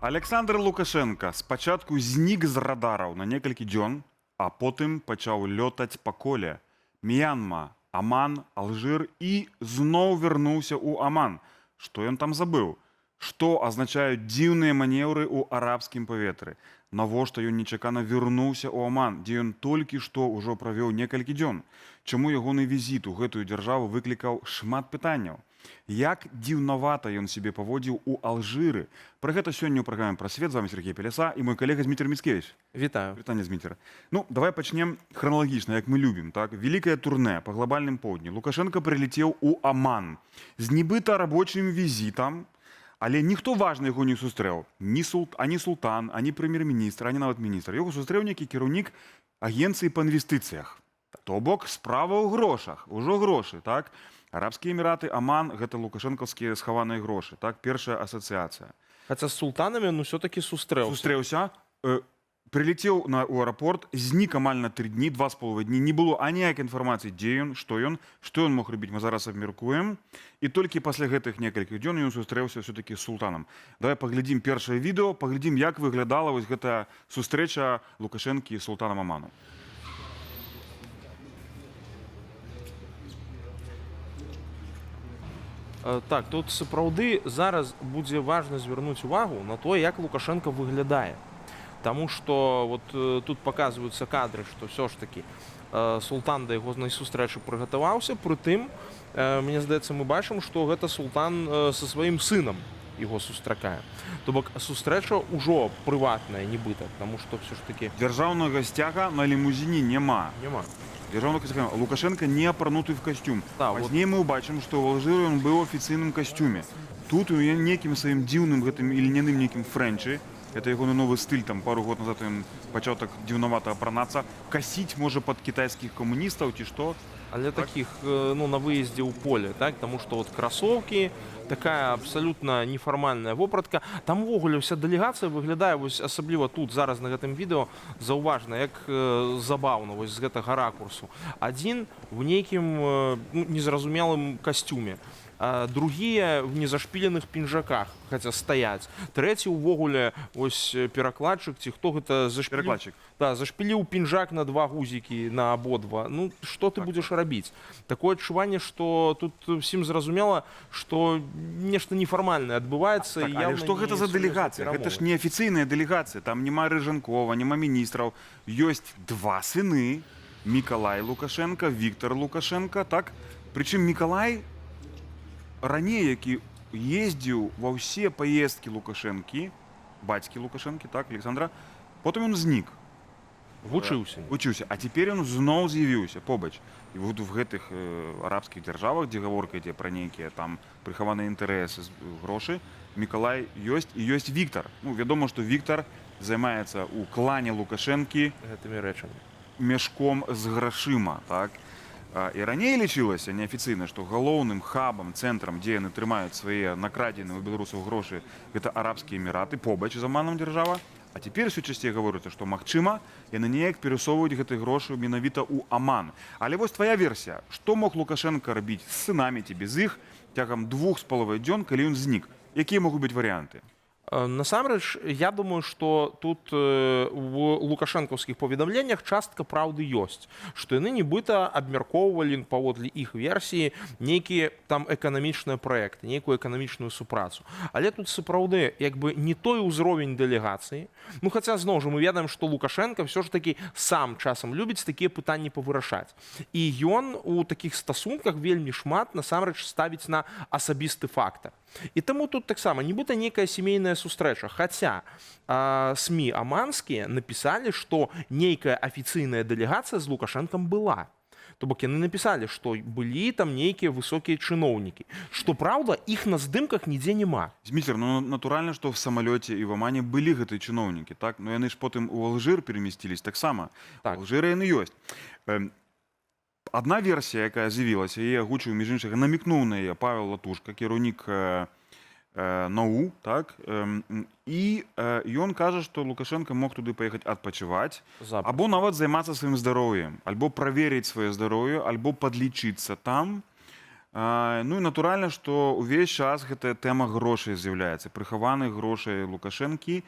Александр Лукашенко спачатку знік з радараў на некалькі дзён, а потым пачаў лётаць па коле. Мьянма, Аман, Алжир і зноў вярнуўся ў Аман. Што ён там забыў? Што азначаюць дзіўныя манеўры ў арабскім паветры? Навошта ён нечакана вярнуўся ў Аман, дзе ён толькі што ўжо правёў некалькі дзён? Чаму ягоны візіт у гэтую дзяржаву выклікаў шмат пытанняў? Як дзіўнавата ён сябе паводзіў у Алжыры? Пра гэта сёння ў праграме «Пра свет». З вами Сергей Пеляса і мой калега Зміцер Міцкевіч. Вітаю. Вітанне, Зміцер. Ну, давай пачнем храналагічна, як мы любім. Так? Вялікае турнэ па глобальным поўдні. Лукашенко прылецеў у Аман з нібыта рабочым візітам, але ніхто важны яго не сустрэў. Ані султан, ані прэм'ер-міністр, ані нават міністр. Яго сустрэў нейкі кіраўнік агенцыі па інвестыцыях. То бок справа ў грошах, ужо грошы, так? Арабскія Эміраты, Аман – гэта лукашэнкаўскія схаваныя грошы, так? Першая асацыяцыя. Хаця з султанамі, ну, все-таки сустрэўся. Сустрэўся, прилетел на аэропорт, знік амаль на 3 дні, 2,5 дні. Не было аніякай інфармацыі, дзе ён, што ён мог рабіць, мы зараз абмеркуем. І толькі пасля гэтых некалькіх дзён ён сустрэўся все-таки з султанам. Давай паглядзім першае відэо, паглядзім, як выглядала вось гэтая сустрэча Лукашэнкі з султанам Аману. Так, тут сапраўды зараз будзе важна звярнуць увагу на то, як Лукашенко выглядае. Таму што вот тут паказваюцца кадры, што ўсё ж такі султан да ягонай сустрэчы прыгатаваўся, прытым, мне здаецца, мы бачым, што гэта султан са сваім сынам яго сустракае. То бок сустрэча ўжо прыватная, нібыта, таму што ўсё ж такі Дзяржаўнага сцяга на лімузіне няма. Лукашенко не апрануты в костюм. Пазней мы убачым, што ў Алжыры ён быў у афіцыйным касцюме. Тут у некім сваім дзіўным гэтым ільняным некім фрэнчы. Это ягоны новы стыль, там пару год назад ён пачаў так дзіўнавата апранацца. Касіць, можа, пад кітайскіх камуністаў ці што. Але таких, ну, на выездзе ў поле, так? Таму што вот красоўкі, такая абсалютна нефармальная вопратка. Там увогуле вся дэлегацыя выглядае, вось асабліва тут зараз на гэтым відэо заўважна, як забаўна вось з гэтага ракурсу. Адзін в нейкім незразумелым касцюме, другія в незашпіленых пінжаках, хаця стаяць. Трэці увогуле вось перакладчык ці хто гэта Перакладчык. Да, зашпіліў пінжак на 2 гузікі, на абодва. Ну, што ты будзеш рабіць? Такое адчуванне, што тут усім зразумела, што нешта нефармальнае адбываецца. Але што гэта за дэлегацыя? Гэта ж не афіцыйная дэлегацыя. Там няма Рыжанкова, няма міністраў. Ёсць 2 сыны. Мікалай Лукашенко, Віктор Лукашенко, так? Прычым Мікалай раней, які ездзіў ва ўсе паездкі Лукашэнкі, бацькі Лукашэнкі, так, Александра, потым ён знік. Вучыўся. А цяпер ён зноў з'явіўся побач. І вот в гэтых арабскіх дзяржавах, дзе гаворка ідзе пра нейкія там прыхаваныя інтарэсы, грошы, Мікалай ёсць і ёсць Віктар. Ну, вядома, што Віктар займаецца ў клане Лукашэнкі гэтымі рэчамі. Мяшком з грашыма, так? І раней лічылася неафіцыйна, што галоўным хабам, цэнтрам, дзе яны трымаюць свае накрадзеныя ў беларусаў грошы, гэта арабскія эміраты, побач з Аманам дзяржава. А цяпер усё часцей гаворыцца, што, магчыма, яны неяк перасоўваюць гэтыя грошы менавіта ў Аман. Але вось твая версія, што мог Лукашенко рабіць з сынамі ці без іх цягам 2,5 дзён, калі ён знік? Якія могуць быць варыянты? Насамрэч, я думаю, што тут в лукашэнкаўскіх паведамленнях частка праўды ёсць, што яны нібыта абмяркоўвалі паводле іх версіі нейкія там эканамічныя праекты, нейкую эканамічную супрацу. Але тут сапраўды як бы не той узровень дэлегацыі. Ну, хаця, зноў жа, мы ведаем, што Лукашенко ўсё ж такі сам часам любіць такія пытанні павырашаць. І ён у такіх стасунках вельмі шмат насамрэч ставіць на асабісты фактар. І таму тут таксама нібыта нейкая сямейная сустрэча. Хаця СМІ аманскія напісалі, што нейкая афіцыйная дэлегацыя з Лукашэнкам была. То бок яны напісалі, што былі там нейкія высокія чыноўнікі. Што праўда, іх на здымках нідзе няма. Зміцер, ну натуральна, што в самалёце і в Амане былі гэтыя чыноўнікі, так? Но яны ж потым у Алжыр перемесцілись таксама. У Алжыры яны ёсць. Адна версія, якая з'явілася, яе агучыў, між іншых, намікнуў на яе Павел Латушка, кіраўнік НАУ, так? І ён кажа, што Лукашенко мог туды паехаць адпачываць, або нават займацца сваім здароўем, альбо праверыць сваё здароўе, альбо падлічыцца там. Ну і натуральна, што ўвесь час гэтая тэма грошай з'яўляецца, прыхаваных грошай Лукашэнкі,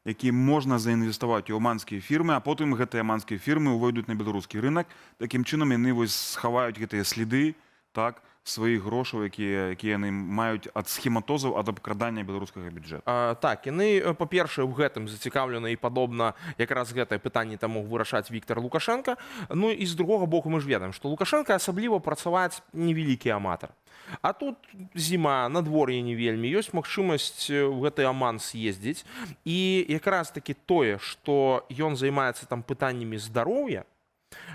які можна заінвеставаць у аманскія фірмы, а потым гэтыя аманскія фірмы ўвойдуць на беларускі рынок. Такім чынам яны схаваюць гэтыя сліды, так, сваіх грошаў, якія яны маюць ад схематозаў, ад абкрадання беларускага бюджэту. Так, яны, па-першае, у гэтым зацікаўлены і падобна якраз гэтае пытанне там мог вырашаць Віктор Лукашенко. Ну і з другога боку мы ж ведаем, што Лукашенко асабліва працаваць невялікі аматар. А тут зіма, надвор'е не вельмі, ёсць магчымасць у гэты аман з'ездзіць. І якраз такі тое, што ён займаецца там пытаннямі здароўя,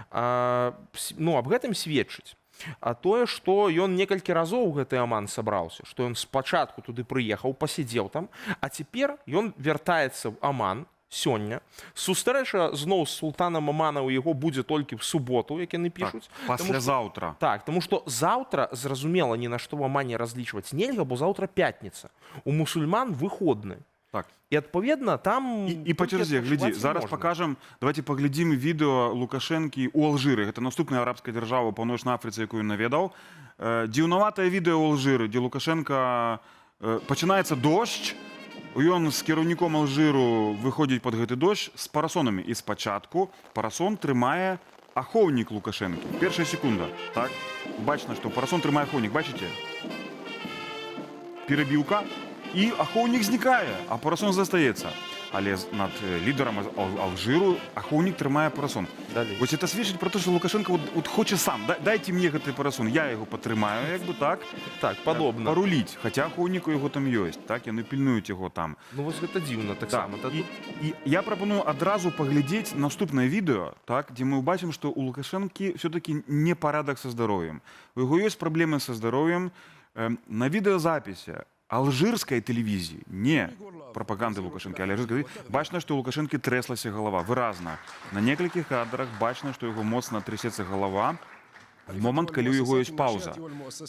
ну, аб гэтым сведчыць. А тое, што ён некалькі разоў гэты аман сабраўся, што ён спачатку туды прыехаў, пасядзеў там, а цяпер ён вяртаецца ў аман сёння. Сустрэча зноў з султанам Амана ў яго будзе толькі в суботу, як яны пішуць. Паслязаўтра. Так, таму што заўтра, зразумела, ні на што ў амане разлічваць нельга, бо заўтра пятніца. У мусульман выходны. Так. І, адпаведна, там... І па чарзе, глядзі, зараз пакажам, давайте паглядзім відэо Лукашэнкі ў Алжыры. Гэта наступная арабская дзяржава ў Паўночнай Афрыцы, якую ён наведаў. Дзіўнаватае відэо ў Алжыры, дзе Лукашенка пачынаецца дождж, ён з кіраўніком Алжыру выходзіць пад гэты дождж з парасонамі. І спачатку парасон трымае ахоўнік Лукашэнкі. Першая секунда, так? Бачна, што парасон трымае ахоўнік, бачыце? Перабіўка. І ахоўнік знікае, а парасон застаецца. Але над лідарам Алжыру ахоўнік трымае парасон. Вось это сведчыць пра то, што Лукашенко хоча сам. Дайце мне гэты парасон, я яго падтрымаю, як бы так. Так, падобна. Паруліць, хаця ахоўнік у яго там ёсць, так, яны пільнуюць яго там. Ну вось гэта дзіўна таксама. І я прапаную адразу паглядзець наступнае відэо, так, дзе мы ўбачым, што у Лукашэнкі ўсё-такі не парадак са здароўем. У яго ёсць праблемы са здароўем. На відэазапісе алжырскай тэлевізіі, не прапаганды Лукашэнкі, але алжырскай, бачна, што у Лукашэнкі трэслася галава, выразна. На некалькіх кадрах бачна, што яго моцна трясецца галава. Момант, калі ў яго ёсць паўза.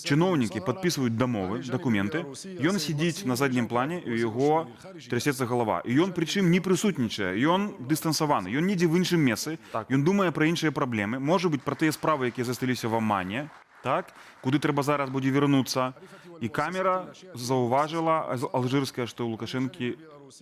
Чыноўнікі падпісваюць дамовы, дакументы, ён сидзіць на заднім плане, і ў яго трясецца галава. І ён, прычым, не прысутнічае, ён дыстансаваны, ён недзе в іншым месцы, ён думае пра іншыя праблемы, можа быць, пра тыя справы, якія засталіся в Амане, так, куды трэба зараз будзе вярнуцца. І камера заўважыла алжырская, што ў Лукашэнкі,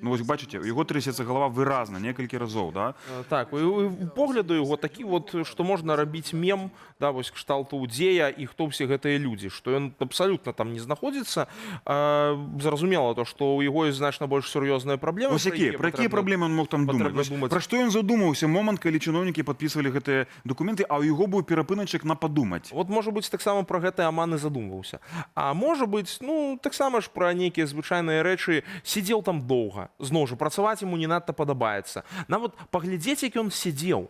ну вось бачыце, у яго трясецца галава выразна, некалькі разоў, да? Так, у погляду яго такі вот, што можна рабіць мем, да, вось кшталту Дзея і хто ўсе гэтыя людзі, што ён абсалютна там не знаходзіцца. Зразумела то, што ў яго ёсць значна больш сур'ёзныя праблемы. Вось якія? Пра якія праблемы ён мог там думаць? Пра што ён задумаўся момант, калі чыноўнікі падпісвалі гэтыя дакументы, а ў яго быў перапыначак на падумаць? Вот, можа быць, таксама пра гэты аман і задумваўся. А можа быць, ну, таксама ж пра нейкія звычайныя рэчы, сидзеў там доўга. Зноў жа, працаваць яму не надта падабаецца. Нават паглядзець, як ён сидзеў.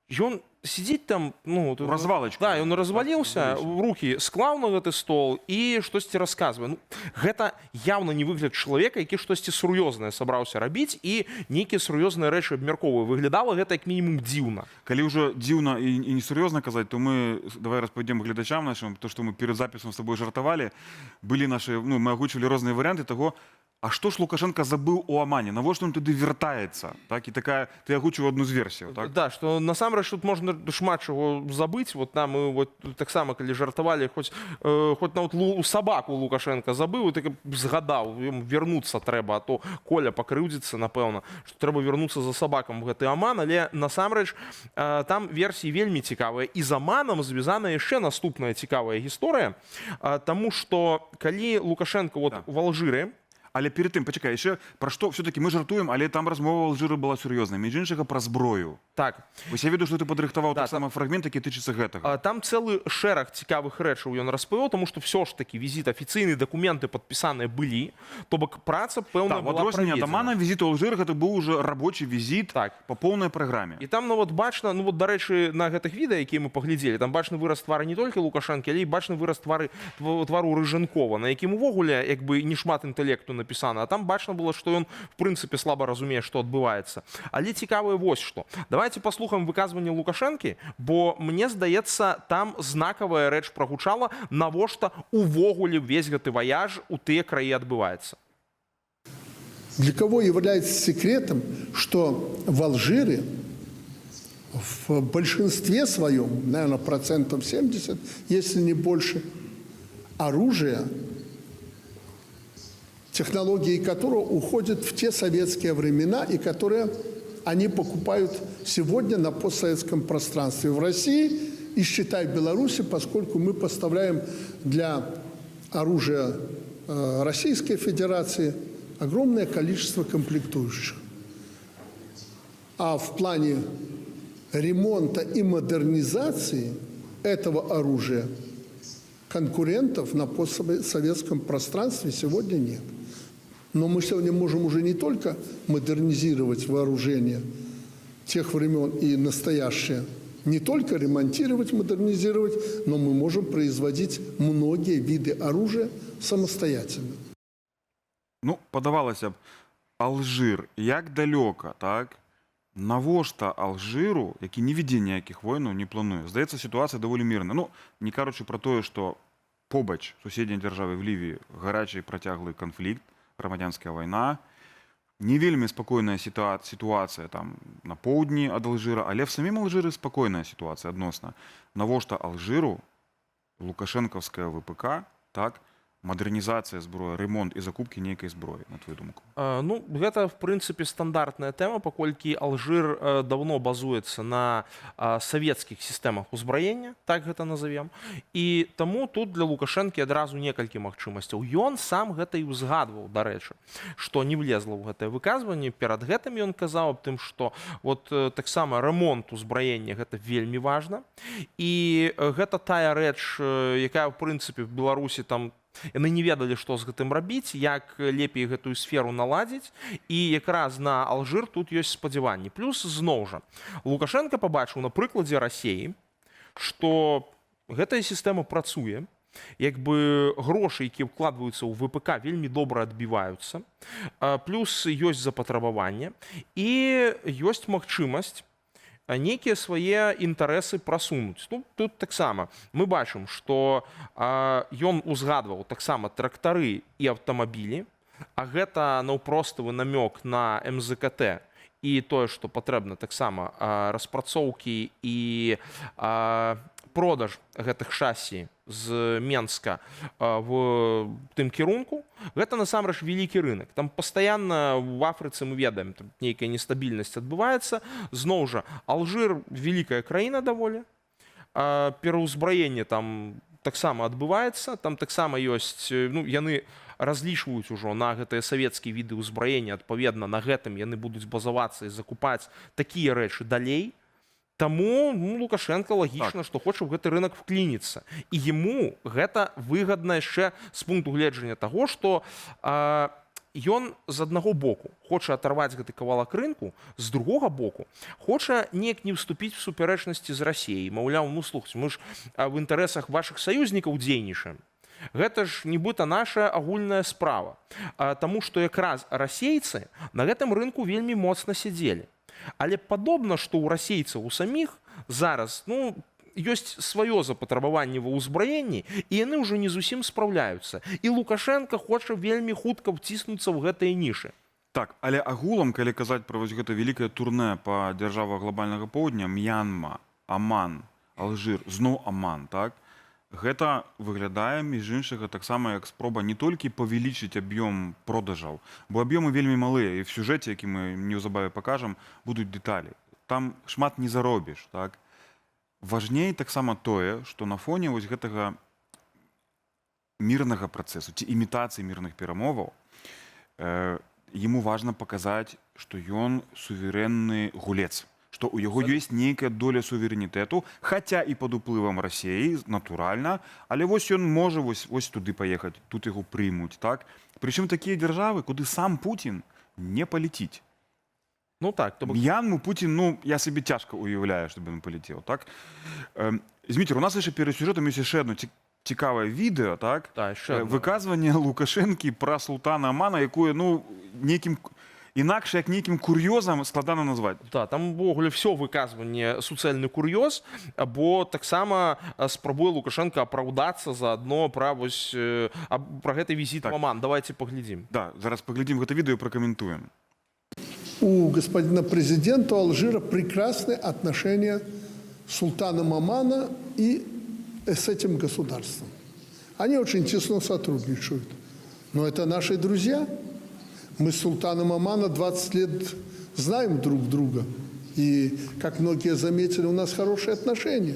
Ён сидзіць там, ну... Развалачку. Да, ён разваліўся, рукі склаў на гэты стол і штосьці расказвае. Ну, гэта явна не выгляд чалавека, які штосьці сур'ёзнае сабраўся рабіць і нейкія сур'ёзныя рэчы абмяркоўвае. Выглядала гэта як мінімум дзіўна. Калі ўжо дзіўна і несур'ёзна казаць, то мы, давай распавядзем гледачам нашим, то, што мы перад запісам з тобой жартавалі, былі нашы, ну, мы агучылі розныя варыянты таго, а што ж Лукашенко забыў у Амане? Навошта ён туды вяртаецца? Так, і такая, ты агучыў одну з версій, так? Да, што насамрэч тут можна шмат чаго забыць. Вот нам мы вот таксама, калі жартавалі, хоць нават сабаку Лукашенко забыў, і так згадаў, вярнуцца трэба, а то Коля пакрыўдзіцца, напэўна, што трэба вярнуцца за сабакам в гэты Аман, але насамрэч там версіі вельмі цікавыя. І з Аманам звязана яшчэ наступная цікавая гісторыя, таму што калі Лукашенко вот в Алжыры, але перед тым, пачакай, яшчэ пра што все-таки мы жартуем, але там размова Алжыра была сур'ёзная, між іншага пра зброю. Так. Вось я ведаю, што ты падрыхтаваў таксама фрагмент, які тычыцца гэтага. Там цэлы шэраг цікавых рэчаў ён распавёў, таму што ўсё ж такі візіт, афіцыйныя дакументы падпісаныя былі, то бок праца пэўна была праведзена. Ад Амана візіт у Алжыр гэта быў уже рабочы візіт па поўнай праграме. І там, ну вот бачна, ну вот дарэчы, на гэтых відэа, якія мы паглядзелі, там бачны выраз твара не толькі Лукашэнкі, але і бачны выраз твару Рыжанкова, на якім увогуле як бы не шмат інтэлекту напісана, а там бачна было, што ён в прынцыпе слаба разумее, што адбываецца. Але цікавае вось што. Давайте паслухаем выказванне Лукашэнкі, бо мне здаецца, там знакавая рэч прагучала, навошта увогуле ўвесь гэты ваяж у тыя краі адбываецца. Для кого является секретом, что в Алжире в большинстве своем, наверное, 70%, если не больше, оружие, технологии которого уходят в те советские времена и которые они покупают сегодня на постсоветском пространстве в России и, считай, в Беларуси, поскольку мы поставляем для оружия Российской Федерации огромное количество комплектующих. А в плане ремонта и модернизации этого оружия конкурентов на постсоветском пространстве сегодня нет. Но мы сегодня можем уже не только модернизировать вооружение тех времен и настоящее, не только ремонтировать, модернизировать, но мы можем производить многие виды оружия самостоятельно. Ну, подавалося б, Алжир, як далеко, так? Навошта Алжиру, які не веде ніяких войнаў, не плануе? Здаецца, ситуація даволі мірна. Ну, не кажучи про тое, што побач суседняй дзяржавы в Лівіі гарачы працяглы канфлікт, грамадзянская вайна, не вельмі спакойная сітуацыя там на поўдні ад Алжыра, але в самім Алжыры спакойная сітуацыя адносна. Навошта Алжыру лукашэнкаўская ВПК, так, модернізацыя зброі, ремонт і закупкі нейкай зброі, на твою думку? Ну, гэта, в прынцыпе, стандартная тэма, паколькі Алжир давно базуецца на савецкіх сістэмах узбраення, так гэта назовем. І таму тут для Лукашэнкі адразу некалькі магчымасцяў. Ён сам гэта і ўзгадваў, дарэчы, што не влезла ў гэтае выказванне. Перад гэтым ён казаў аб тым, што вот таксама ремонт узбраення гэта вельмі важна. І гэта тая рэч, якая, в прынцыпе, в Беларусі там яны не ведалі, што з гэтым рабіць, як лепей гэтую сферу наладзіць, і якраз на Алжир тут ёсць спадзяванні. Плюс, зноў жа, Лукашенко пабачыў на прыкладзе Расіі, што гэтая сістэма працуе, як бы грошы, якія ўкладваюцца ў ВПК, вельмі добра адбіваюцца, плюс ёсць запатрабаванне, і ёсць магчымасць нейкія свае інтарэсы прасунуць. Ну, тут таксама мы бачым, што ён узгадваў таксама трактары і аўтамабілі, а гэта наўпроставы намёк на МЗКТ і тое, што патрэбна таксама распрацоўкі і продаж гэтых шасі з Менска в тым кірунку, гэта насамрэч вялікі рынок. Там пастаянна в Афрыцы мы ведаем, там нейкая нестабільнасць адбываецца. Зноў жа, Алжир вялікая краіна даволі. Пераўзбраенне там таксама адбываецца, там таксама ёсць, ну, яны разлічваюць ужо на гэтыя савецкія віды ўзбраення, адпаведна на гэтым яны будуць базавацца і закупаць такія рэчы далей. Таму Лукашенко лагічна, што хоча ў гэты рынок вклініцца. І яму гэта выгадна яшчэ з пункту гледжання таго, што ён з аднаго боку хоча аторваць гэты кавалак рынку, з другога боку хоча неяк не ўступіць в супярэчнасці з Расіяй. Маўляў, ну слухайце, мы ж в інтарэсах вашых саюзнікаў дзейнічаем. Гэта ж нібыта наша агульная справа. Таму што якраз расейцы на гэтым рынку вельмі моцна сядзелі. Але падобна, што ў расейцаў у саміх зараз, ну, ёсць сваё запатрабаванне ва ўзбраенні, і яны ўжо не зусім спраўляюцца. І Лукашенко хоча вельмі хутка вціснуцца ў гэтыя нішы. Так, але агулам, калі казаць пра вось гэта вялікае турнэ па дзяржавах глобальнага поўдня, М'янма, Аман, Алжир, зноў Аман, так? Гэта выглядае, між іншага, таксама як спроба не толькі павялічыць аб'ём продажаў, бо аб'ёмы вельмі малыя, і в сюжэце, які мы неўзабаве пакажам, будуць дэталі. Там шмат не заробіш, так? Важней таксама тое, што на фоне вось гэтага мірнага працэсу ці імітацыі мірных перамоваў яму важна паказаць, што ён суверэнны гулец, што ў яго ёсць нейкая доля суверэнітэту, хаця і пад уплывам Расіі, натуральна, але вось ён можа вось туды паехаць, тут яго прымуць, так? Прычым такія дзяржавы, куды сам Путін не палеціць. Ну так, то М'янму Путін, ну, я собі цяжка уяўляю, щоб він полетів, так? Змітер, у нас ще перед сюжетом є ще одне цікаве відео, так? Так, ще одне. Виказування Лукашенки про султана Амана, якое, ну, нейкім інакше, як нейкім кур'йозам складана назвати. Так, там ввогуле все выказванне суцэльны кур'ёз, бо таксама спрабуе Лукашенко апраўдацца заадно пра вось пра гэты візіт в Аман. Давайте паглядзім. Да, зараз паглядзім гэта відео і пракаментуем. У господина президента Алжира прекрасные отношения с султаном Омана и с этим государством. Они очень тесно сотрудничают. Но это наши друзья. Мы с султаном Омана 20 лет знаем друг друга. И, как многие заметили, у нас хорошие отношения.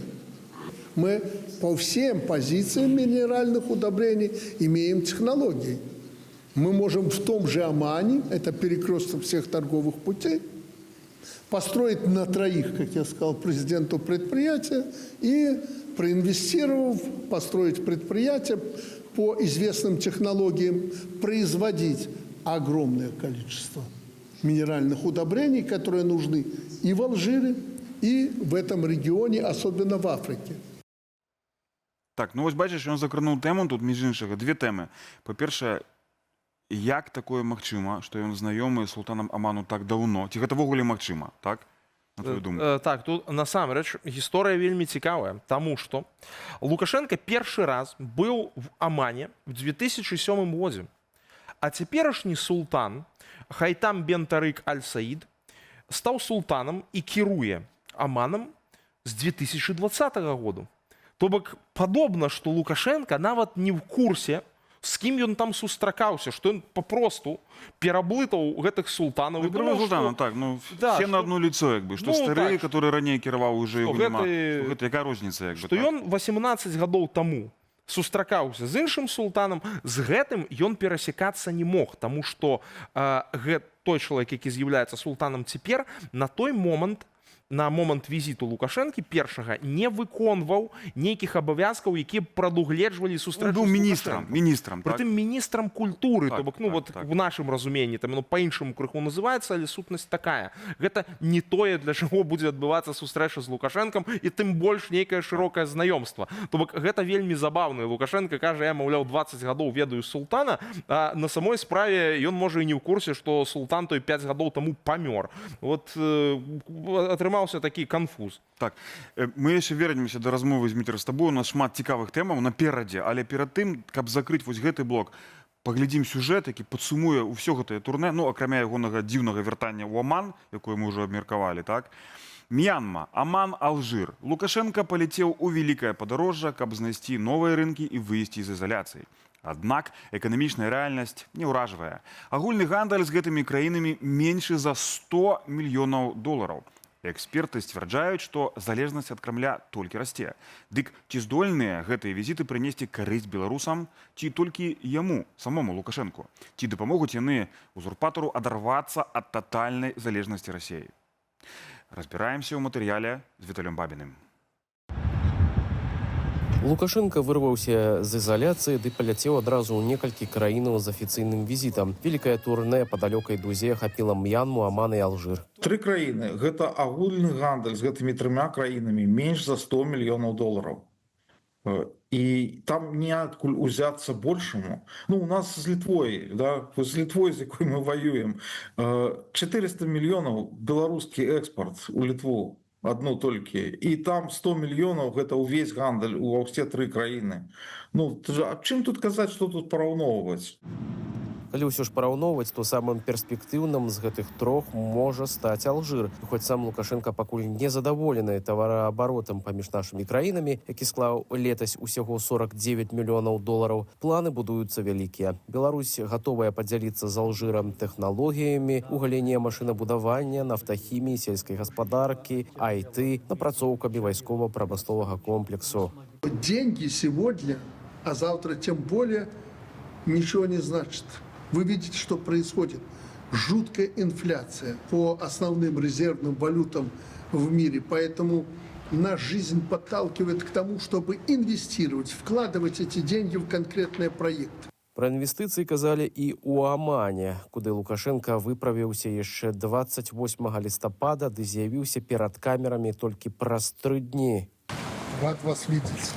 Мы по всем позициям минеральных удобрений имеем технологии. Мы можем в том же Омане, это перекресток всех торговых путей, построить на троих, как я сказал, президенту предприятия и, проинвестировав, построить предприятие по известным технологиям, производить огромное количество минеральных удобрений, которые нужны и в Алжире, и в этом регионе, особенно в Африке. Так, ну ось бачиш, ён закрануў тему, тут, між іншага, две теми. По-перше, як такое магчыма, што ён знаёмы з султанам Оману так даўно? Ці гэта ввогуле магчыма, так? На твою думку. Так, тут насамрэч гісторыя вельмі цікавая, таму што Лукашенко першы раз быў в Омане в 2007 годзе. А цяперашні султан Хайтам бен Тарык аль-Саід стаў султанам і кіруе Оманам з 2020 году. То бок падобна, што Лукашенко нават не ў курсе, з кім ён там сустракаўся, што ён папросту пераблытаў гэтых султанаў. Султана, так, ну, да, все на одно лицо, як бы, што ну, стары, так, который раней кіраваў, уже його нема. Гэта яка розніца, як бы, што так? ён 18 гадоў таму сустракаўся з іншым султанам, з гэтым ён перасекацца не мог, таму што той чалавек, які з'яўляецца султанам цяпер, на той момант, на момант візіту Лукашэнкі першага не выконваў нейкіх абавязкаў, якія прадугледжвалі сустрэчу быў з міністрам, так? Прытым міністрам культуры, Так, то бок, ну, так, вот так. в нашым разуменні, там, ну, па-іншаму крыху называецца, але сутнасць такая. Гэта не тое, для чаго будзе адбывацца сустрэча з Лукашэнкам, і тым больш нейкае шырокае знаёмства. То бок, гэта вельмі забаўна. Лукашенко кажа, я, маўляў, 20 гадоў ведаю султана, а на самой справе ён можа і не ў курсе, што султан той 5 гадоў таму памёр. Вот атрымаўся такі канфуз. Так, мы яшчэ вернемся да размовы з Дмітром з табою, у нас шмат цікавых тэмаў наперадзе, але перад тым, каб закрыць вось гэты блок, паглядзім сюжэт, які падсумуе ўсё гэтае турнэ, ну, акрамя ягонага дзіўнага вяртання ў Оман, якое мы ўжо абмеркавалі, так? Мьянма, Оман, Алжир. Лукашенко паляцеў у вялікае падарожжа, каб знайсці новыя рынкі і выйсці з ізаляцыі. Аднак эканамічная рэальнасць не ўражвае. Агульны гандаль з гэтымі краінамі меншы за 100 мільёнаў долараў. Эксперты сцвярджаюць, што залежнасць ад Крамля толькі расце. Дык ці здольныя гэтыя візіты прынесці карысць беларусам, ці толькі яму, самому Лукашэнку? Ці дапамогуць яны узурпатару адарвацца ад татальнай залежнасці Расіі? Разбіраемся ў матэрыяле з Віталем Бабіным. Лукашенко вырваўся з ізаляцыі ды паляцеў адразу ў некалькі краінаў з афіцыйным візітам. Вялікае турнэ па далёкай дузе ахапіла Мьянму, Оман і Алжир. Тры краіны. Гэта агульны гандаль з гэтымі трыма краінамі менш за 100 мільёнаў долараў. І там неадкуль узяцца большаму. Ну, у нас з Літвой, да, з Літвой, з якой мы воюем, 400 мільёнаў беларускі экспорт у Літву. Одну толькі. І там 100 мільёнаў, гэта ўвесь гандаль у ўсе тры краіны. Ну, а чым тут казаць, што тут параўноўваць? Калі ўсё ж параўноўваць, то самым перспектыўным з гэтых трох можа стаць Алжир. Хоць сам Лукашенко пакуль не задаволены тавараабаротам паміж нашымі краінамі, які склаў летась усяго 49 мільёнаў долараў, планы будуюцца вялікія. Беларусь гатовая падзяліцца з Алжирам тэхналогіямі у галіне машынабудавання, нафтахіміі, сельскай гаспадаркі, IT, напрацоўкамі вайскова-прамысловага комплексу. Деньги сегодня, а завтра тем более, ничего не значит. Вы видите, что происходит. Жуткая инфляция по основным резервным валютам в мире. Поэтому наша жизнь подталкивает к тому, чтобы инвестировать, вкладывать эти деньги в конкретные проекты. Пра інвестыцыі казалі і ў Омане, куды Лукашенко выправіўся яшчэ 28 лістапада, ды з'явіўся перад камерамі толькі праз 3 дні. Рад вас видеть.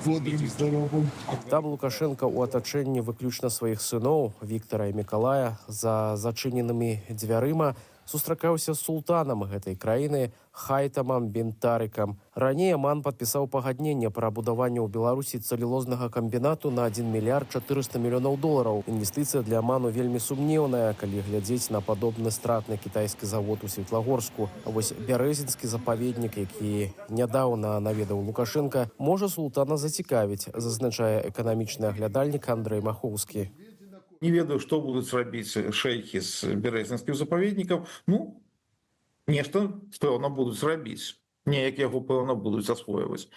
Бодрым, здоровым. Там Лукашенко ў атачэнні выключна сваіх сыноў Віктара і Мікалая за зачыненымі дзвярыма сустракаўся з султанам гэтай краіны Хайтамам бен Тарыкам. Раней Аман падпісаў пагадненне пра будаванне ў Беларусі цэлюлознага камбінату на 1 мільярд 400 мільёнаў долараў. Інвестыцыя для Аману вельмі сумнеўная, калі глядзець на падобны стратны кітайскі завод у Светлагорску. А вось бярэзінскі запаведнік, які нядаўна наведаў Лукашенка, можа султана зацікавіць, зазначае эканамічны аглядальнік Андрэй Махоўскі. Не ведаю, што будуць рабіць шэйхі з бярэзінскім запаведнікам. Ну, нешта, пэўна, будуць рабіць. Неяк яго, пэўна, будуць асвойваць.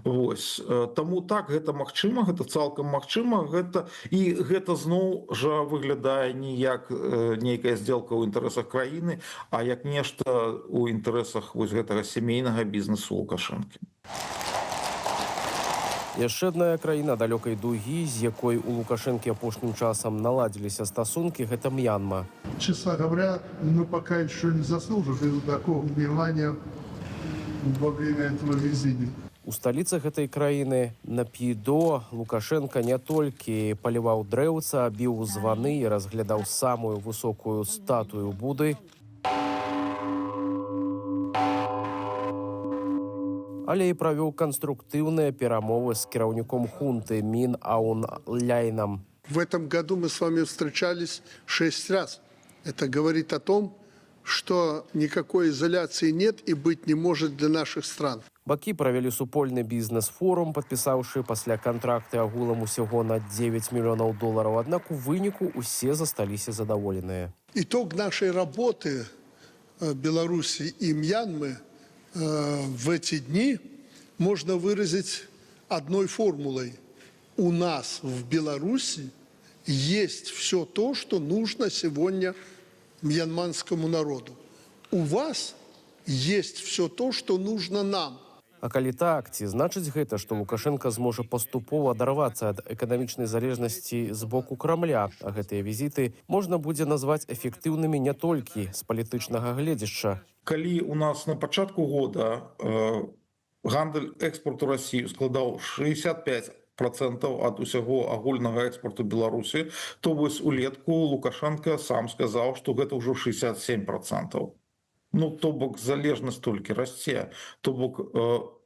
Вось. Таму так, гэта магчыма, гэта цалкам магчыма. І гэта зноў жа выглядае не як нейкая здзелка ў інтарэсах краіны, а як нешта ў інтарэсах вось гэтага сямейнага бізнесу Лукашэнкі. Яшчэ адная краіна далёкай дугі, з якой у Лукашэнкі апошнім часам наладзіліся стасункі, гэта Мьянма. Честно говоря, мы пока еще не заслужили такого внимания во время этого визита. У сталіцы гэтай краіны Нап'ідо Лукашенка не толькі паліваў дрэўца, біў званы і разглядаў самую высокую статую Буды, але і правёў канструктыўныя перамовы з кіраўніком хунты Мин Аун Ляйнам. В этом году мы с вами встречались 6 раз. Это говорит о том, что никакой изоляции нет и быть не может для наших стран. Бакі правялі супольны бізнес-форум, падпісаўшы пасля кантракты агулам усяго на 9 мільёнаў долараў. Аднак у выніку усе засталіся задаволеныя. Итог нашей работы Беларуси и Мьянмы в эти дни можно выразить одной формулой. У нас в Беларуси есть все то, что нужно сегодня мьянманскому народу. У вас есть все то, что нужно нам. А калі так, ці значыць гэта, што Лукашенка зможа паступова адарвацца ад эканамічнай залежнасці з боку Крамля, а гэтыя візіты можна будзе назваць эфектыўнымі не толькі з палітычнага гледзяшча. Калі у нас на пачатку года гандаль экспорту России складаў 65% ад усяго агульнага экспорту Беларусі, то вось улетку Лукашенко сам сказаў, што гэта ўжо 67%. Ну, то бок залежнасць толькі расце, то бок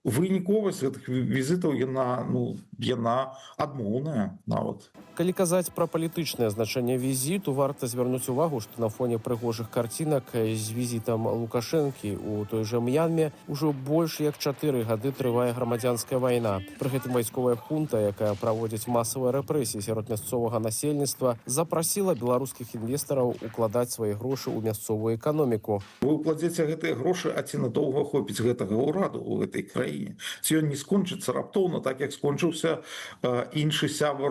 выніковасць гэтых візітаў яна адмоўная нават. Калі казаць пра палітычнае значэнне візіту, варта звярнуць увагу, што на фоне прыгожых карцінак з візітам Лукашэнкі у той жа Мьянме ўжо больш як 4 гады трывае грамадзянская вайна. Пры гэтым вайсковая хунта, якая праводзіць масавыя рэпрэсіі сярод мясцовага насельніцтва, запрасіла беларускіх інвестараў укладаць свае грошы ў мясцовую эканоміку. Вы укладзеце гэтыя грошы, а ці надоўга хопіць гэтага ўраду ў гэтай краіне? Ці ён не скончыцца раптоўна, так як скончыўся іншы сябар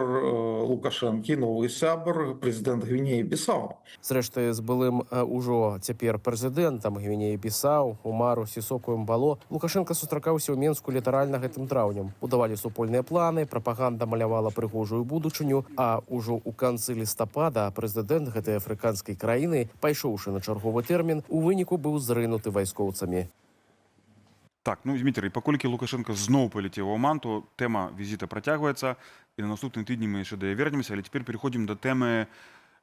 Лукашэнкі, новы сябар, прэзідэнт Гвінеі-Бісау. Зрэшты, з былым ужо цяпер прэзідэнтам Гвінеі-Бісау Умару Сісоку Эмбало Лукашенка сустракаўся ў Менску літаральна гэтым траўнем. Будавалі супольныя планы, прапаганда малявала прыгожую будучыню, а ўжо ў канцы лістапада прэзідэнт гэтай афрыканскай краіны, пайшоўшы на чарговы тэрмін, у выніку быў зрынуты вайскоўцамі. Так, ну, Дмитрий, паколькі Лукашенко зноў палетеў у Оман, то тэма візіта працягваецца, і на наступным тыдні мы яшчэ да яе вернемся, але цяпер переходзім да тэмы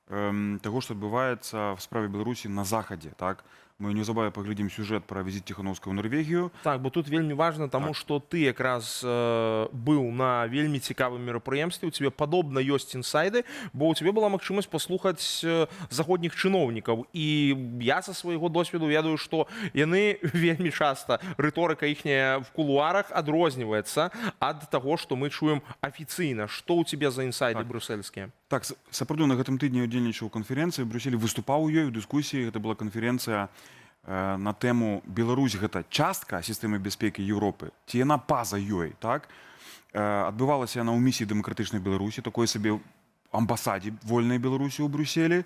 таго, што адбываецца в справе Беларусі на захадзе, так? Мы неўзабаве паглядзім сюжэт пра візіт Ціханаўскага ў Норвегію. Так, бо тут вельмі важна, таму што ты якраз быў на вельмі цікавым мерапрыемстве, у цябе падобна ёсць інсайды, бо ў цябе была магчымасць паслухаць заходніх чыноўнікаў. І я са свайго досведу ведаю, што яны вельмі часта, рыторыка іхняя в кулуарах адрозніваецца ад таго, што мы чуем афіцыйна. Што ў цябе за інсайды брусельскія? Так, сапраўды на гэтым тыдні удзельнічаў у канферэнцыі, Брюсселі выступаў у ёй у дыскусіі. Гэта была канферэнцыя на тэму «Беларусь – гэта частка сістэмы бяспекі Еўропы, ці яна па-за ёй», так? Адбывалася яна ў місіі дэмакратычнай Беларусі, такой сабе амбасадзе вольнай Беларусі ў Брюсселі.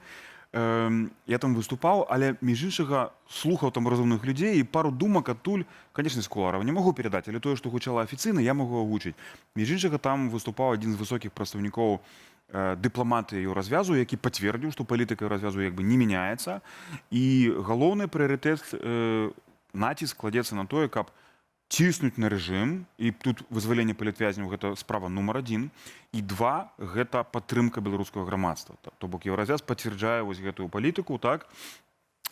Я там выступаў, але між іншага слухаў там разумных людзей і пару думак адтуль, канечне, з кулуараў не магу перадаць, але тое, што гучала афіцыйна, я магу агучыць. Між іншага там выступаў адзін з высокіх прадстаўнікоў дыпламаты еўразвязу, які пацвердзіў, што палітыка еўразвязу як бы не мяняецца, і галоўны прыярытэт націск кладзецца на тое, каб ціснуць на рэжым, і тут вызваленне палітвязняў гэта справа нумар 1, і 2 гэта падтрымка беларускага грамадства. То бок еўразвяз пацвярджае вось гэтую палітыку, так?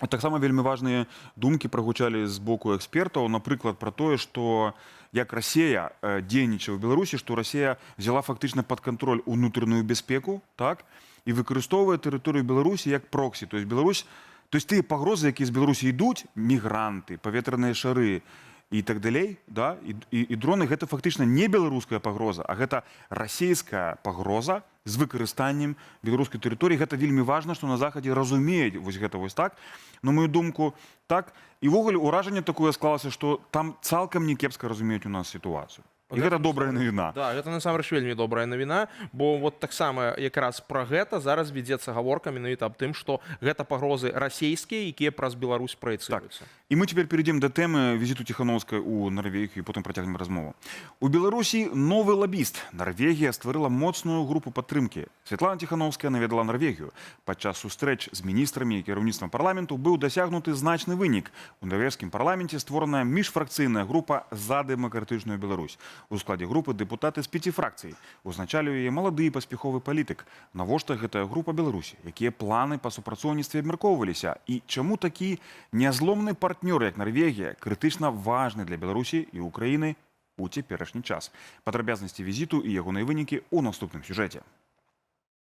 Таксама вельмі важныя думкі прагучалі з боку экспертаў, напрыклад, пра тое, што як Расія дзейнічае ў Беларусі, што Расія взяла фактычна пад кантроль унутраную бяспеку, так, і выкарыстоўвае тэрыторыю Беларусі як проксі. То есть Беларусь, то есть тыя пагрозы, якія з Беларусі ідуць, мігранты, паветраныя шары і так далей, да, і дроны, гэта фактычна не беларуская пагроза, а гэта расійская пагроза з выкарыстаннем беларускай тэрыторыі. Гэта вельмі важна, што на захадзе разумеюць вось гэта вось так. На мою думку, так. І ўвогуле ўражанне такое склалася, што там цалкам не кепска разумеюць у нас сітуацыю. І гэта добрая навіна. Да, гэта насамрэч вельмі добрая навіна, бо вот таксама якраз пра гэта зараз вядзецца гаворка менавіта аб тым, што гэта пагрозы расійскія, якія праз Беларусь праецыруюцца. І мы цяпер перейдем да тэмы візіту Ціхановскай у Нарвегію, і потым працягнем размову. У Беларусі новы лабіст. Нарвегія стварыла моцную групу падтрымкі. Святлана Ціхановская наведала Нарвегію. Падчас сустрэч з міністрамі і кіраўніцтвам парламенту быў дасягнуты значны вынік. У нарвежскім парламенце створаная міжфракцыйная група «За дэмакратычную Беларусь». У складзе групы дэпутаты з 5 фракцый. Узначалюе яе малады і паспяховы палітык. Навошта гэтая група Беларусі? Якія планы па супрацоўніцтве абмяркоўваліся? І чаму такі нязломны партнёр, як Нарвегія, крытычна важны для Беларусі і Украіны у цяперашні час? Падрабязнасці візіту і ягоныя вынікі ў наступным сюжэце.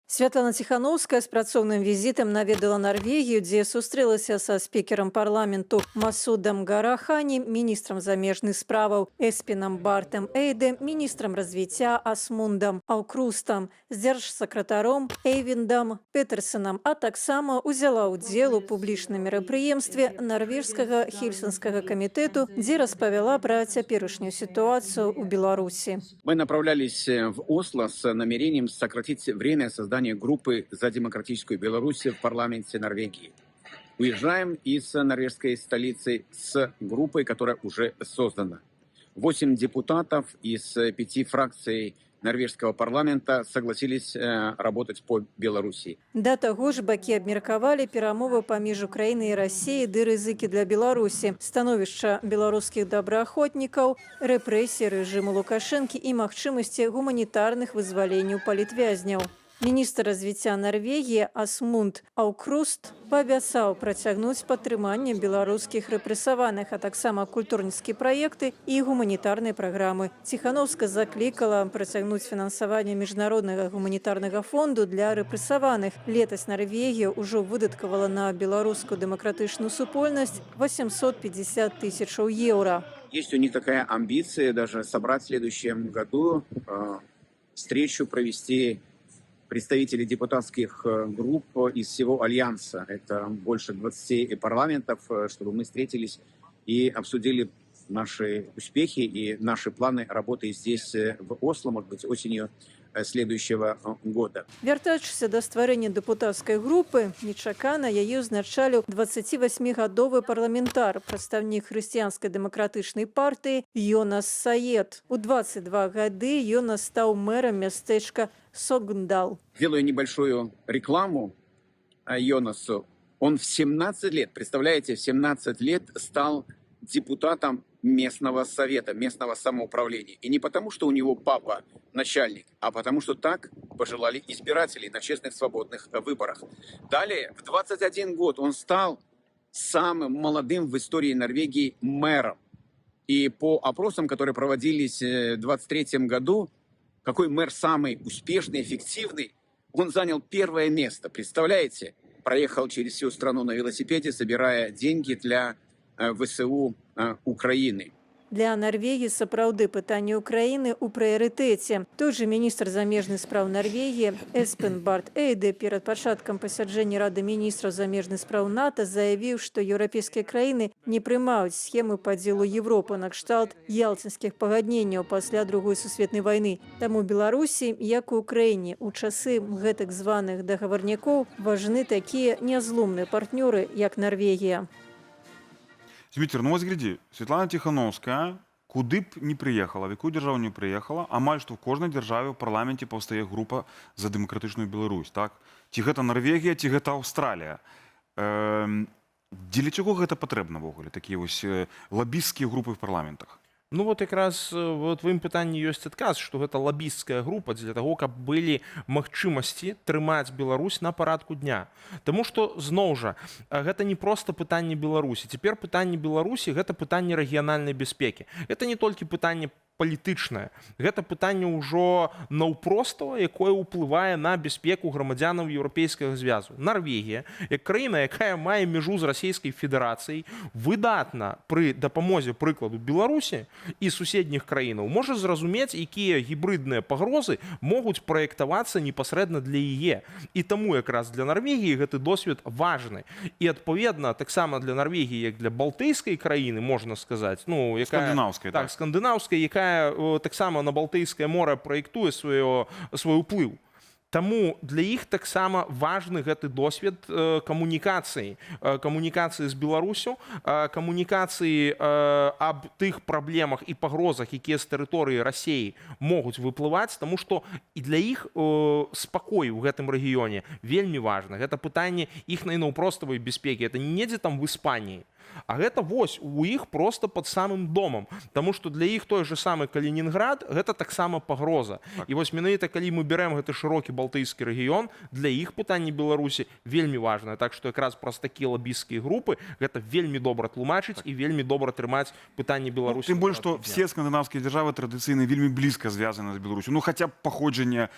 Святлана Ціхановская з працоўным візітам наведала Нарвегію, дзе сустрэлася са спікерам парламенту Масудам Гарахані, міністрам замежных справаў Эспінам Бартам Эйде, міністрам развіцця Асмундам Аукрустам, з дзяржсакратаром Эйвіндам Петерсенам, а таксама ўзяла ўдзел у публічным мерапрыемстве нарвежскага Хельсінскага камітэту, дзе распавяла пра цяперашнюю сітуацыю ў Беларусі. Мы направлялись в Осло с намерением сократить время создания группы «За демократическую Беларусь» в парламенте Норвегии. Уезжаем из норвежской столицы с группой, которая уже создана. 8 депутатов из 5 фракций норвежского парламента согласились работать по Беларуси. Да таго ж бакі абмеркавалі перамовы паміж Украінай і Расіяй ды рызыкі для Беларусі, становішча беларускіх добраахвотнікаў, рэпрэсіі рэжыму Лукашэнкі і магчымасці гуманітарных вызваленняў палітвязняў. Міністр развіцця Нарвегіі Асмунд Аукруст паабяцаў працягнуць падтрыманне беларускіх рэпрэсаваных, а таксама культурніцкія праекты і гуманітарныя праграмы. Ціхановская заклікала працягнуць фінансаванне міжнароднага гуманітарнага фонду для рэпрэсаваных. Летась Нарвегія ўжо выдаткавала на беларускую дэмакратычную супольнасць 850 тысячаў еўра. Есть у них такая амбиция даже собрать в следующем году встречу провести представителей депутатских групп из всего Альянса. Это больше 20 парламентов, чтобы мы встретились и обсудили наши успехи и наши планы работы здесь, в Осло, может быть, осенью следующего года. Вяртаючыся да стварэння дэпутацкай групы, нечакана яе ўзначаліў 28-гадовы парламентар, прадстаўнік хрысціянскай дэмакратычнай партыі Йонас Саед. У 22 гады Йонас стаў мэрам мястэчка Согндал. Делаю небольшую рекламу Йонасу. Он в 17 лет, представляете, в 17 лет стал депутатом местного совета, местного самоуправления. И не потому, что у него папа начальник, а потому, что так пожелали избиратели на честных свободных выборах. Далее, в 21 год он стал самым молодым в истории Норвегии мэром. И по опросам, которые проводились в 23 году, какой мэр самый успешный, эффективный, он занял первое место. Представляете? Проехал через всю страну на велосипеде, собирая деньги для ВСУ Украины. Для Нарвегії сапраўды пытанне Украіны ў прыярытэце. Той же міністр замежных спраў Нарвегіі Эспен Барт Эйде перад пачаткам пасяджэння Рады міністраў замежных спраў НАТО заявіў, што еўрапейскія краіны не прымаюць схемы падзелу Европы на кшталт ялцінскіх пагадненняў пасля Другой сусветнай вайны. Таму Беларусі, як і Украіне, у часы гэтых званых дагаварнякоў важны такія нязломныя партнёры, як Нарвегія. Дмитрий, ну ось гляди, Святлана Ціхановская куды б не прыехала, в якую дзяржаву не прыехала, амаль што в кожнай дзяржаве ў парламенце паўстае група за дэмакратычную Беларусь, так? Ці гэта Нарвегія, ці гэта Аўстралія. Дзеля чаго гэта патрэбна ввогуле, такія вось лабісцкія групы в парламентах? Ну вот якраз в тваім пытанні ёсць адказ, што гэта лабісцкая група для таго, каб былі магчымасці трымаць Беларусь на парадку дня. Таму што зноў жа гэта не проста пытанне Беларусі. Цяпер пытанне Беларусі гэта пытанне рэгіянальнай бяспекі. Гэта не толькі пытанне палітычнае. Гэта пытанне ўжо наўпростава, якое ўплывае на бяспеку грамадзянаў еўрапейскага звязу. Нарвегія, як краіна, якая мае мяжу з расійскай федэрацыяй, выдатна пры дапамозе прыкладу Беларусі і суседніх краінаў можа зразумець, якія гібрыдныя пагрозы могуць праектавацца непасрэдна для яе. І таму якраз для Нарвегіі гэты досвед важны. І адпаведна таксама для Нарвегіі, як для балтыйскай краіны, можна сказаць, ну, якая скандынаўскай, скандынаўскай, якая таксама на Балтыйскае море праектуе свой уплыў. Таму для іх таксама важны гэты досвед камунікацыі з Беларусю, камунікацыі аб тых праблемах і пагрозах, якія з тэрыторыі Расіі могуць выплываць, таму што і для іх спакой у гэтым рэгіёне вельмі важна. Гэта пытанне іхнай наўпроставай бяспекі. Это не недзе там в Іспаніі. А гэта вось у іх просто пад самым домам. Таму што для іх той же самы Калінінград гэта таксама пагроза. І вось менавіта калі мы берем гэты шырокі балтыйскі рэгіён, для іх пытанне Беларусі вельмі важнае. Так што якраз праз такія лабісцкія групы гэта вельмі добра тлумачыць і вельмі добра трымаць пытанне Беларусі. Тым больш, што все скандынаўскія дзяржавы традыцыйна вельмі блізка звязаны з Беларусю. Ну хаця б паходжанне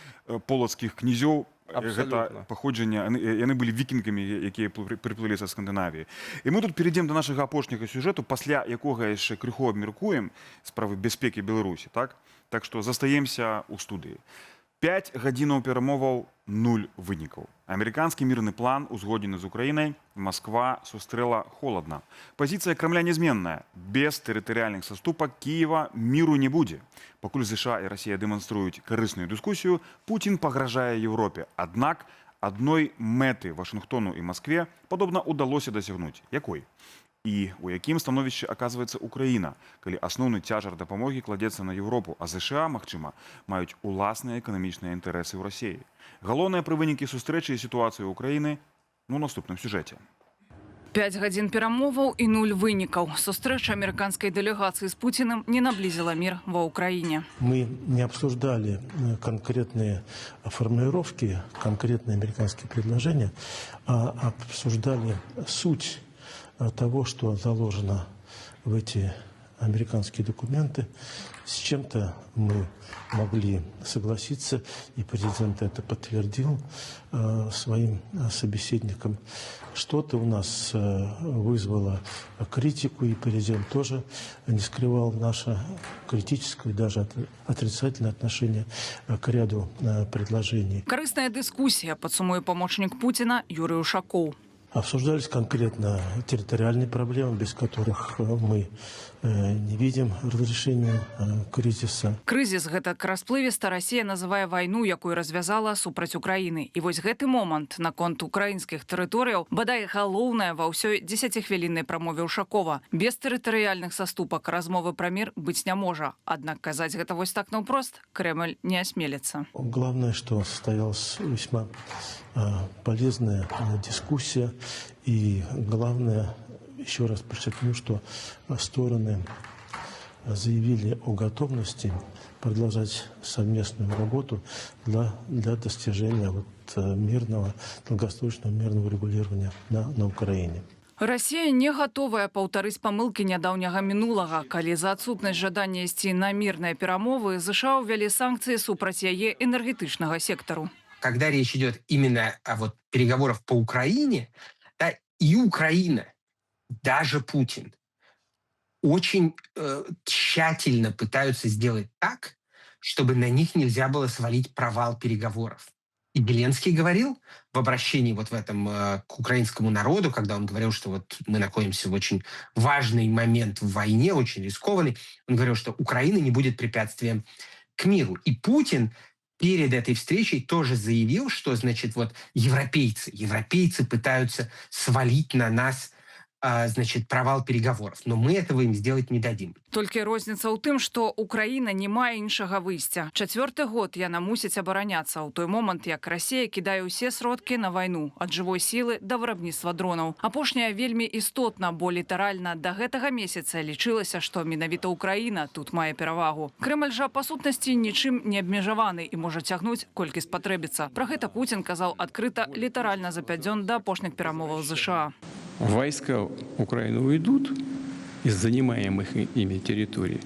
полацкіх князёў, гэта паходжанне, яны былі вікінгамі, якія прыплылі са Скандынавіі. І мы тут перейдзем до нашага апошняга сюжэту, пасля якога яшчэ крыху абмеркуем справы бяспекі Беларусі, так? Так што застаемся ў студыі. 5 гадзінаў перамоваў, 0 вынікаў. Амерыканскі мірны план, узгоднены з Украінай, Масква сустрэла холадна. Пазіцыя Крамля нязменная. Без тэрытарыяльных саступак Кіева міру не будзе. Пакуль ЗША і Расія дэманструюць карысную дыскусію, Пуцін пагражае Еўропе. Аднак адной мэты Вашынгтону і Маскве падобна ўдалося дасягнуць. Якой? І у якім становішчы аказваецца Украіна, калі асноўны цяжар дапамогі кладзецца на Еўропу, а ЗША, магчыма, маюць уласныя эканамічныя інтарэсы ў Расіі. Галоўнае пры вынікі сустрэчы і сітуацыі ўкраіны у наступным сюжэце. 5 гадзін перамоваў і 0 вынікаў. Сустрэча амерыканскай дэлегацыі з Пуціным не наблизила мир ва Украине. Мы не обсуждали конкретные формулировки, конкретные американские предложения, а обсуждали суть того, что заложено в эти американские документы. С чем-то мы могли согласиться, и президент это подтвердил своим собеседникам. Что-то у нас вызвало критику, и президент тоже не скрывал наше критическое, даже отрицательное отношение к ряду предложений. Корыстная дискуссия, подсумует помощник Путина Юрий Ушаков. Обсуждались конкретно территориальные проблемы, без которых мы не видим разрешения кризиса. Крызіс гэта расплывіста Расія называе вайну, якую развязала супраць Украіны. І вось гэты момант наконт украінскіх тэрыторыяў бадай галоўнае ва ўсёй 10-хвіліннай прамове Ушакова. Без тэрытарыяльных саступак размовы пра мір быць не можа. Аднак казаць гэта вось так наўпрост Кремль не асмеліцца. Главное, что состоялась весьма полезная дискуссия. И главное, еще раз подчеркну, что стороны заявили о готовности продолжать совместную работу для достижения мирного, долгосрочного мирного регулирования на Украине. Расія не гатовая паўтарыць памылкі нядаўняга минулага, калі за адсутнасць жадання ісці на мірныя перамовы ЗША ўвялі санкцыі супраць яе энергетычнага сектару. Когда речь идет именно о переговорах по Украине, да, и Украина, даже Путин, очень тщательно пытаются сделать так, чтобы на них нельзя было свалить провал переговоров. И Зеленский говорил в обращении в этом к украинскому народу, когда он говорил, что мы находимся в очень важный момент в войне, очень рискованный, он говорил, что Украина не будет препятствием к миру. И Путин перед этой встречей тоже заявил, что, значит, европейцы пытаются свалить на нас значит, провал переговоров. Но мы этого им сделать не дадим. Толькі розніца ў тым, што Украіна не мае іншага выйсця. 4-й год яна мусіць абараняцца ў той момант, як Расія кідае ўсе сродкі на вайну ад жывой сілы да вырабніцтва дронаў. Апошняе вельмі істотна, бо літаральна да гэтага месяца лічылася, што менавіта Украіна тут мае перавагу. Крэмль жа па сутнасці нічым не абмежаваны і можа цягнуць, колькі спатрэбіцца. Пра гэта Пуцін казаў адкрыта літаральна за 5 дзён да апошніх перамоваў з США. Войска Украины уйдут из занимаемых ими территорий,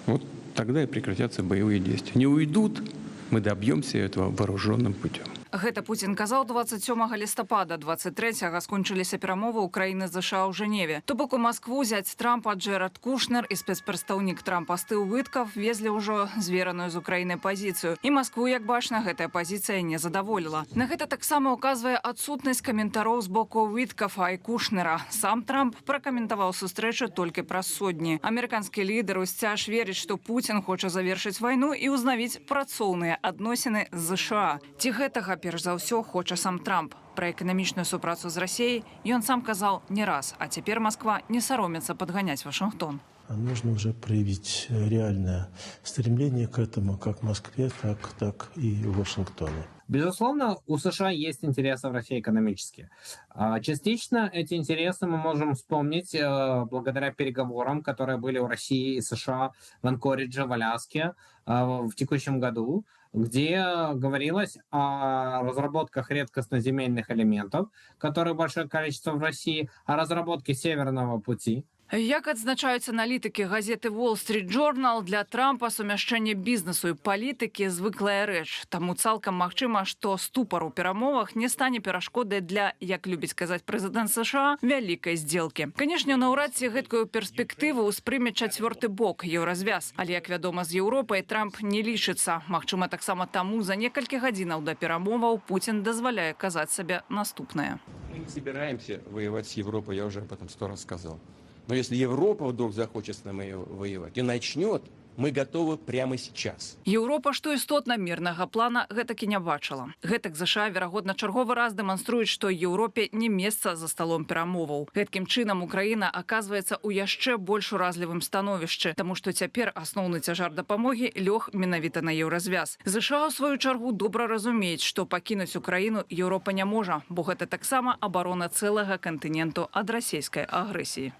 вот тогда и прекратятся боевые действия. Не уйдут, мы добьемся этого вооруженным путем. Гэта Пуцін казаў 27 лістапада. 23-го скончыліся перамовы Украіны з США ў Жэневе. То бок у Маскву зяць Трампа Джерард Кушнер і спецпрадстаўнік Трампа Стыў Вітков везлі ўжо звераную з Украінай пазіцыю. І Маскву, як бачна, гэтая пазіцыя не задаволіла. На гэта таксама указвае адсутнасць каментароў з боку Віткафа і Кушнера. Сам Трамп пракаментаваў сустрэчу толькі праз сотні. Амерыканскі лідар усцяж верыць, што Пуцін хоча завершыць вайну і ўзнавіць працоўныя адносіны з США. Ці гэтага перш за ўсё хоча сам Трамп. Пра эканамічную супрацу з Расіяй ён сам казаў не раз, а цяпер Масква не саромецца падганяць Вашингтон. Нужно уже проявить реальное стремление к этому, как в Москве, так и в Вашингтоне. Безусловно, у США есть интересы в России экономические. Частично эти интересы мы можем вспомнить благодаря переговорам, которые были у России и США в Анкоридже, в Аляске в текущем году, где говорилось о разработках редкостноземельных элементов, которых большое количество в России, о разработке Северного пути. Як адзначаюць аналітыкі газеты Wall Street Journal, для Трампа сумяшчэнне бізнесу і палітыкі звыклая рэч. Таму цалкам магчыма, што ступар у перамовах не стане перашкодай для, як любіць казаць прэзідэнт США, вялікай здзелкі. Канешне, наўрад ці гэткую перспектыву ўспрыме 4-й бок еўразвяз. Але, як вядома, з Еўропай Трамп не лічыцца. Магчыма, таксама таму за некалькі гадзінаў да перамоваў Пуцін дазваляе казаць сабе наступнае. Мы не собираемся воевать с Европой, я уже об этом 100 раз сказал. Но если Европа вдруг захочет с нами воевать и начнет, мы готовы прямо сейчас. Еўропа, што істотна, мірнага плана гэтакі не бачыла. Гэтак США, верагодна, чарговы раз дэманструюць, што Еўропе не месца за сталом перамоваў. Гэткім чынам Украіна аказваецца ў яшчэ больш уразлівым становішчы, таму што цяпер асноўны цяжар дапамогі лёг менавіта на еўразвяз. США, ў сваю чаргу, добра разумеюць, што пакінуць Украіну Еўропа не можа, бо гэта таксама абарона цэлага кантыненту ад расійскай агрэсіі.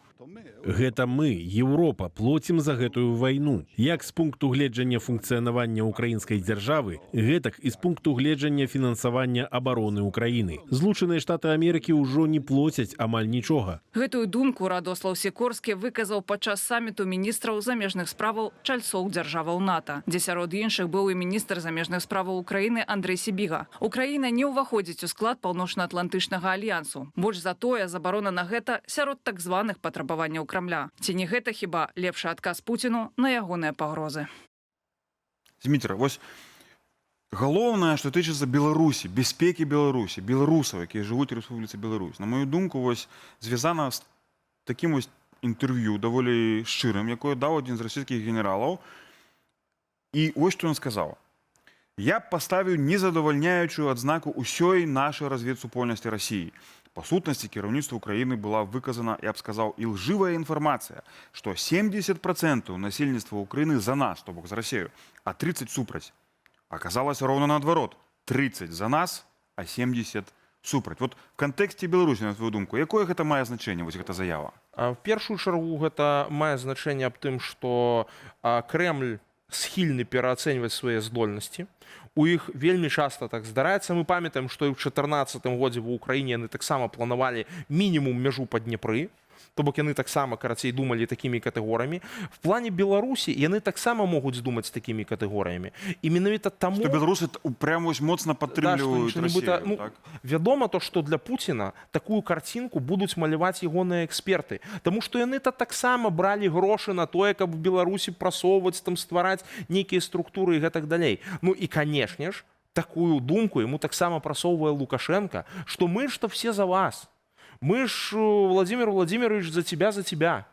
Гэта мы, Еўропа, плоцім за гэтую вайну. Як з пункту гледжання функцыянавання украінскай дзяржавы, гэтак і з пункту гледжання фінансавання абароны Украіны. Злучаныя Штаты Амерыкі ўжо не плоцяць амаль нічога. Гэтую думку Радослаў Сікорскі выказаў падчас саміту міністраў замежных справаў чальцоў дзяржаваў НАТО, дзе сярод іншых быў і міністр замежных справаў Украіны Андрэй Сібіга. Украіна не ўваходзіць у склад Паўночна-Атлантычнага альянсу. Больш за тое, забарона на гэта сярод так званых патрабаванняў Крамля. Ці не гэта хіба лепшы адказ Пуціну на ягоныя пагрозы? Зміцер, вось галоўнае, што тычыцца Беларусі, бяспекі Беларусі, беларусаў, якія жывуць у Рэспубліцы Беларусь. На мою думку, вось звязана з такім вось інтэрв'ю даволі шчырым, якое даў адзін з расійскіх генералаў. І вось што ён сказаў. Я паставіў незадавальняючую адзнаку ўсёй нашай разведсупольнасці Расіі. Па сутнасці, кіраўніцтву Украіны была выказана, я б сказаў, і лжывая інфармацыя, што 70% насельніцтва Украіны за нас, то бок за Расію, а 30 супраць. Аказалася роўна наадварот. 30 за нас, а 70 супраць. Вот в кантэксце Беларусі, на твою думку, якое гэта мае значэнне, вось гэта заява? В першую чаргу гэта мае значэнне аб тым, што Крэмль схільны пераацэньваць свае здольнасці. У іх вельмі часта так здараецца. Мы памятаем, што і ў 2014 годзе ва ўкраіне яны таксама планавалі мінімум мяжу па Днепры. То бок яны таксама, карацей, думалі такімі катэгорыямі. В плане Беларусі яны таксама могуць думаць такімі катэгорыямі. І менавіта таму... Што беларусы прям вось моцна падтрымліваюць Расію, так? Вядома то, што для Пуціна такую карцінку будуць маляваць ягоныя эксперты. Таму што яны-то таксама бралі грошы на тое, каб в Беларусі прасоўваць, там ствараць нейкія структуры і гэтак далей. Ну і, канешне ж, такую думку яму таксама прасоўвае Лукашенко, што мы ж-то все за вас. Мы ж, Владимир Владимирович, за тебя.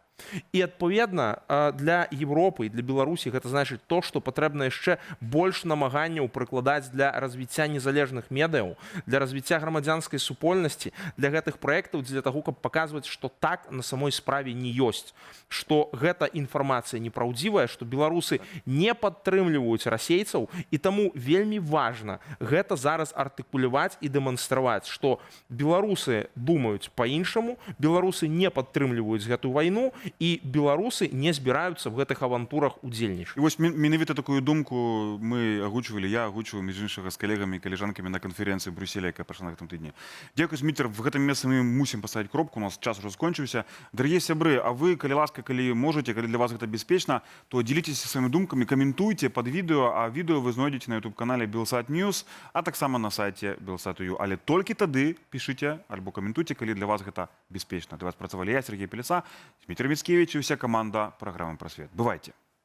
І адпаведна для Европы і для Беларусі гэта значыць то, што патрэбна яшчэ больш намаганняў прыкладаць для развіцця незалежных медыяў, для развіцця грамадзянскай супольнасці, для гэтых праектаў, для таго, каб паказваць, што так на самой справе не ёсць, што гэта інфармацыя непраўдзівая, што беларусы не падтрымліваюць расейцаў, і таму вельмі важна гэта зараз артыкуляваць і дэманстраваць, што беларусы думаюць па-іншаму, беларусы не падтрымліваюць гэту вайну, і беларусы не збіраюцца в гэтых авантурах удзельнічаць. І вось менавіта такую думку мы агучвалі, я агучваў між іншага з калегамі і калежанкамі на канферэнцыі Брюсселя, якая прайшла на гэтым тыдні. Дзякуй, Зміцер, в гэтым месцы мы мусім паставіць кропку, у нас час ужо скончыўся. Дарагія сябры, а вы, калі ласка, калі можаце, калі для вас гэта бяспечна, то дзеліцеся сваімі думкамі, каментуйце пад відэо, а відэо вы знойдзеце на YouTube-канале Белсат News, а таксама на сайце Белсат.ю. Але толькі тады пішыце альбо каментуйце, калі для вас гэта бяспечна. Для вас працавалі я, Сергей Пелеса, Зміцер Міцкевіч і ўся каманда праграмы «Прасвет». Бывайце.